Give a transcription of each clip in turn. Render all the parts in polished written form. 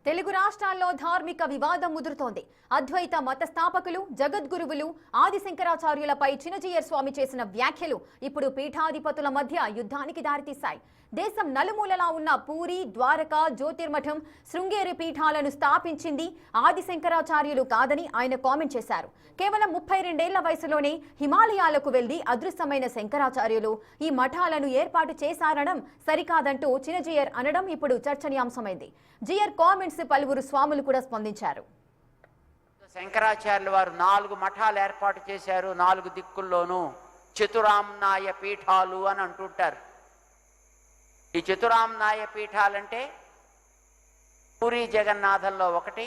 తెలుగు రాష్ట్రాల్లో ధార్మిక వివాదం ముదురుతోంది. అద్వైత మత స్థాపకులు జగద్గురువులు ఆది శంకరాచార్యులపై చినజీయర్ స్వామి చేసిన వ్యాఖ్యలు ఇప్పుడు పీఠాధిపతుల మధ్య యుద్ధానికి దారితీశాయి. దేశం నలుమూలలా ఉన్న పూరి, ద్వారకా, జ్యోతిర్మఠం, శృంగేరి పీఠాలను స్థాపించింది ఆది శంకరాచార్యులు కాదని ఆయన కామెంట్ చేశారు. కేవలం 32 వయసులోనే హిమాలయాలకు వెళ్లి అదృశ్యమైన శంకరాచార్యులు ఈ మఠాలను ఏర్పాటు చేశారనడం సరికాదంటూ చినజీయర్ అనడం ఇప్పుడు చర్చనీయాంశమైంది. జియర్ కామెంట్స్ పలువురు స్వాములు కూడా స్పందించారు. శంకరాచార్యులు వారు 4 మఠాలు ఏర్పాటు చేశారు. 4 దిక్కుల్లోనూ చతురామ్నాయ పీఠాలు అని అంటుంటారు. ఈ చతురామ్నాయ పీఠాలంటే పూరి జగన్నాథంలో ఒకటి,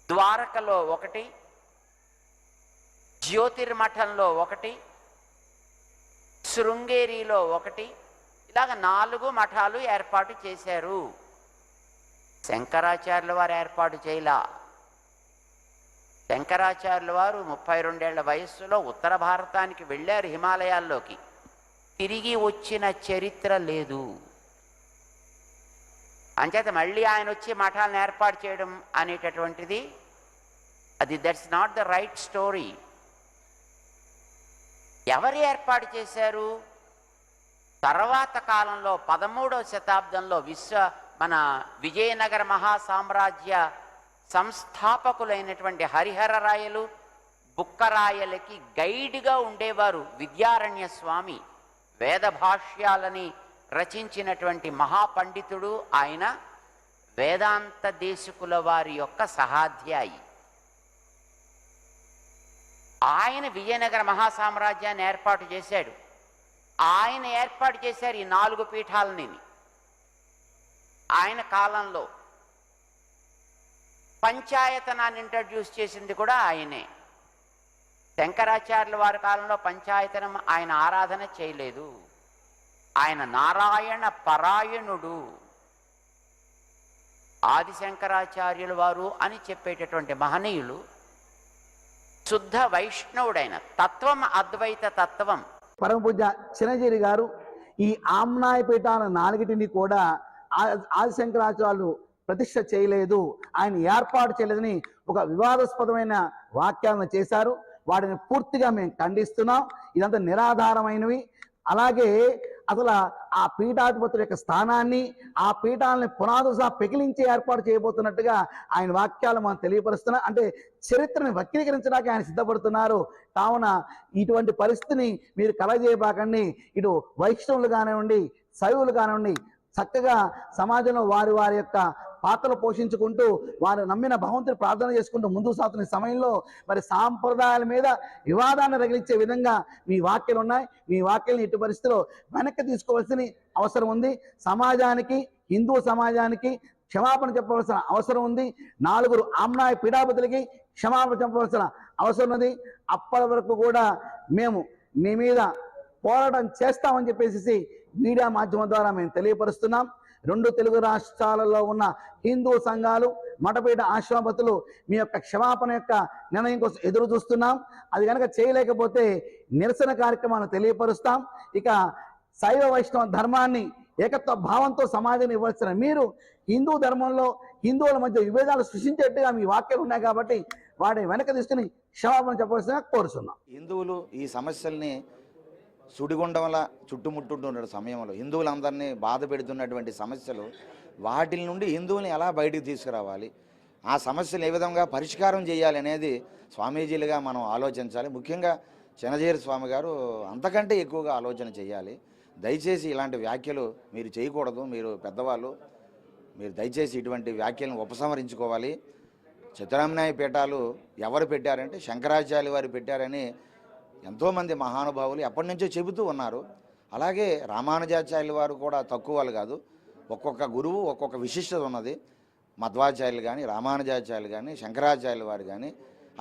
ద్వారకలో ఒకటి, జ్యోతిర్మఠంలో ఒకటి, శృంగేరిలో ఒకటి, ఇలాగ 4 మఠాలు ఏర్పాటు చేశారు. శంకరాచార్యుల వారు ఏర్పాటు చేయలా. శంకరాచార్యుల వారు 32 వయస్సులో ఉత్తర భారతానికి వెళ్ళారు, హిమాలయాల్లోకి. తిరిగి వచ్చిన చరిత్ర లేదు. అంచేత మళ్ళీ ఆయన వచ్చి మఠాలను ఏర్పాటు చేయడం అనేటటువంటిది that's not the right story. ఎవరు ఏర్పాటు చేశారు? తర్వాత కాలంలో 13వ శతాబ్దంలో మన విజయనగర మహాసామ్రాజ్య సంస్థాపకులైనటువంటి హరిహర రాయలు, బుక్కరాయలకి గైడ్గా ఉండేవారు విద్యారణ్య స్వామి. వేద భాష్యాలని రచించినటువంటి మహాపండితుడు ఆయన. వేదాంత దేశికుల వారి యొక్క సహాధ్యాయి ఆయన. విజయనగర మహాసామ్రాజ్యాన్ని ఏర్పాటు చేశాడు. ఆయన ఏర్పాటు చేశారు ఈ 4 పీఠాలని. ఆయన కాలంలో పంచాయతనాన్ని ఇంట్రడ్యూస్ చేసింది కూడా ఆయనే. శంకరాచార్యుల వారి కాలంలో పంచాయతనం ఆయన ఆరాధన చేయలేదు. ఆయన నారాయణ పరాయణుడు. ఆది శంకరాచార్యుల వారు అని చెప్పేటటువంటి మహనీయులు శుద్ధ వైష్ణవుడైన తత్వం, అద్వైత తత్వం. పరమ పూజ్య చినజీరి గారు ఈ ఆమ్నాయ పీఠాల 4టిని కూడా ఆది శంకరాచార్యులు ప్రతిష్ఠ చేయలేదు, ఆయన ఏర్పాటు చేయలేదని ఒక వివాదాస్పదమైన వాక్యాలను చేశారు. వాటిని పూర్తిగా మేము ఖండిస్తున్నాం. ఇదంతా నిరాధారమైనవి. అలాగే అసలు ఆ పీఠాధిపతుల యొక్క స్థానాన్ని, ఆ పీఠాలని పునాదుసా పెకిలించి ఏర్పాటు చేయబోతున్నట్టుగా ఆయన వాక్యాలు మనం తెలియపరుస్తున్నాం. అంటే చరిత్రని వక్రీకరించడానికి ఆయన సిద్ధపడుతున్నారు. కావున ఇటువంటి పరిస్థితిని మీరు కలగజేయబాకండి. ఇటు వైష్ణవులు కానివ్వండి, శైవులు కానివ్వండి, చక్కగా సమాజంలో వారి వారి యొక్క పాత్రలు పోషించుకుంటూ వారు నమ్మిన భగవంతుని ప్రార్థన చేసుకుంటూ ముందుకు సాగుతున్న సమయంలో మరి సాంప్రదాయాల మీద వివాదాన్ని రగిలించే విధంగా మీ వాక్యాలు ఉన్నాయి. మీ వాక్యాలను ఎట్టి పరిస్థితిలో వెనక్కి తీసుకోవాల్సిన అవసరం ఉంది. సమాజానికి, హిందూ సమాజానికి క్షమాపణ చెప్పవలసిన అవసరం ఉంది. 4 ఆమ్నాయ పీఠాధిపతులకి క్షమాపణ చెప్పవలసిన అవసరం ఉంది. అప్పటి వరకు కూడా మేము మీ మీద పోరాటం చేస్తామని చెప్పేసి మీడియా మాధ్యమం ద్వారా మేము తెలియపరుస్తున్నాం. 2 తెలుగు రాష్ట్రాలలో ఉన్న హిందూ సంఘాలు, మఠపీఠ ఆశ్రమపతులు మీ యొక్క క్షమాపణ యొక్క నిర్ణయం కోసం ఎదురు చూస్తున్నాం. అది కనుక చేయలేకపోతే నిరసన కార్యక్రమాలను తెలియపరుస్తాం. ఇక శైవ వైష్ణవ ధర్మాన్ని ఏకత్వ భావంతో సమాజాన్ని ఇవ్వాల్సిన మీరు హిందూ ధర్మంలో హిందువుల మధ్య విభేదాలు సృష్టించేట్టుగా మీ వాక్యాలు ఉన్నాయి కాబట్టి వాటిని వెనక తీసుకుని క్షమాపణ చెప్పవలసిన కోరుతున్నాం. హిందువులు ఈ సమస్యల్ని సుడిగుండంలా చుట్టుముట్టుంటున్న సమయంలో హిందువులందరినీ బాధ పెడుతున్నటువంటి సమస్యలు, వాటి నుండి హిందువుల్ని ఎలా బయటికి తీసుకురావాలి, ఆ సమస్యలు ఏ విధంగా పరిష్కారం చేయాలి అనేది స్వామీజీలుగా మనం ఆలోచించాలి. ముఖ్యంగా చినజీయర్ స్వామి గారు అంతకంటే ఎక్కువగా ఆలోచన చేయాలి. దయచేసి ఇలాంటి వ్యాఖ్యలు మీరు చేయకూడదు. మీరు పెద్దవాళ్ళు, మీరు దయచేసి ఇటువంటి వ్యాఖ్యలను ఉపసంహరించుకోవాలి. చతురామ్నాయ పీఠాలు ఎవరు పెట్టారంటే శంకరాచార్యుల వారు పెట్టారని ఎంతోమంది మహానుభావులు ఎప్పటి నుంచో చెబుతూ ఉన్నారు. అలాగే రామానుజాచార్యుల వారు కూడా తక్కువ వాళ్ళు కాదు. ఒక్కొక్క గురువు ఒక్కొక్క విశిష్టత ఉన్నది. మధ్వాచార్యులు కానీ, రామానుజాచార్యులు కానీ, శంకరాచార్యుల వారు కానీ,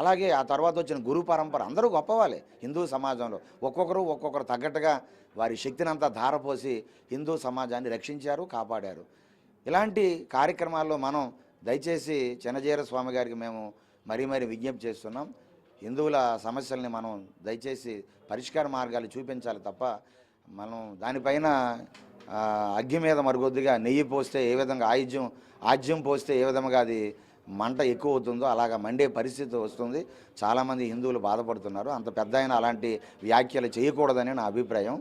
అలాగే ఆ తర్వాత వచ్చిన గురు పరంపర అందరూ గొప్పవాళ్ళే. హిందూ సమాజంలో ఒక్కొక్కరు తగ్గట్టుగా వారి శక్తిని అంతా ధారపోసి హిందూ సమాజాన్ని రక్షించారు, కాపాడారు. ఇలాంటి కార్యక్రమాల్లో మనం దయచేసి చినజీయర్ స్వామి గారికి మేము మరీ విజ్ఞప్తి చేస్తున్నాం. హిందువుల సమస్యల్ని మనం దయచేసి పరిష్కార మార్గాలు చూపించాలి తప్ప మనం దానిపైన అగ్గి మీద మరుగుద్దిగా నెయ్యి పోస్తే ఏ విధంగా ఆజ్యం పోస్తే ఏ విధంగా అది మంట ఎక్కువ అవుతుందో అలాగా మండే పరిస్థితి వస్తుంది. చాలామంది హిందువులు బాధపడుతున్నారు. అంత పెద్ద ఆయన అలాంటి వ్యాఖ్యలు చేయకూడదని నా అభిప్రాయం.